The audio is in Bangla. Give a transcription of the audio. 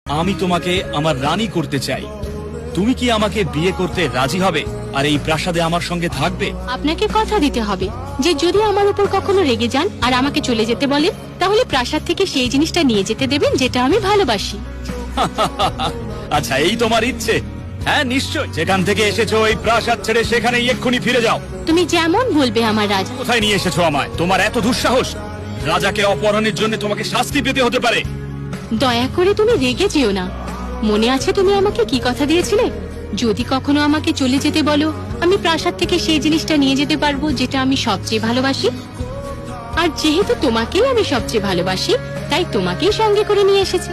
আমি তোমাকে আমার রানী করতে চাই। তুমি কি আমাকে বিয়ে করতে রাজি হবে আর এই প্রাসাদে আমার সঙ্গে থাকবে? আপনাকে কথা দিতে হবে যে যদি আমার উপর কখনো রেগে যান আর আমাকে চলে যেতে বলেন, তাহলে প্রাসাদ থেকে সেই জিনিসটা নিয়ে যেতে দেবেন যেটা আমি ভালোবাসি। আচ্ছা, এই তোমার ইচ্ছে? হ্যাঁ, নিশ্চয়। যেখান থেকে এসেছো এই প্রাসাদ ছেড়ে সেখানে এক্ষুনি ফিরে যাও। তুমি যেমন বলবে আমার রাজা। কোথায় নিয়ে এসেছো আমায়? তোমার এত দুঃসাহস! রাজাকে অপহরণের জন্য তোমাকে শাস্তি পেতে হতে পারে। দয়া করে তুমি রেগে যেও না। মনে আছে তুমি আমাকে কি কথা দিয়েছিলে? যদি কখনো আমাকে চলে যেতে বলো, আমি প্রাসাদ থেকে সেই জিনিসটা নিয়ে যেতে পারবো যেটা আমি সবচেয়ে ভালোবাসি। আর যেহেতু তোমাকেই আমি সবচেয়ে ভালোবাসি, তাই তোমাকেই সঙ্গে করে নিয়ে এসেছি।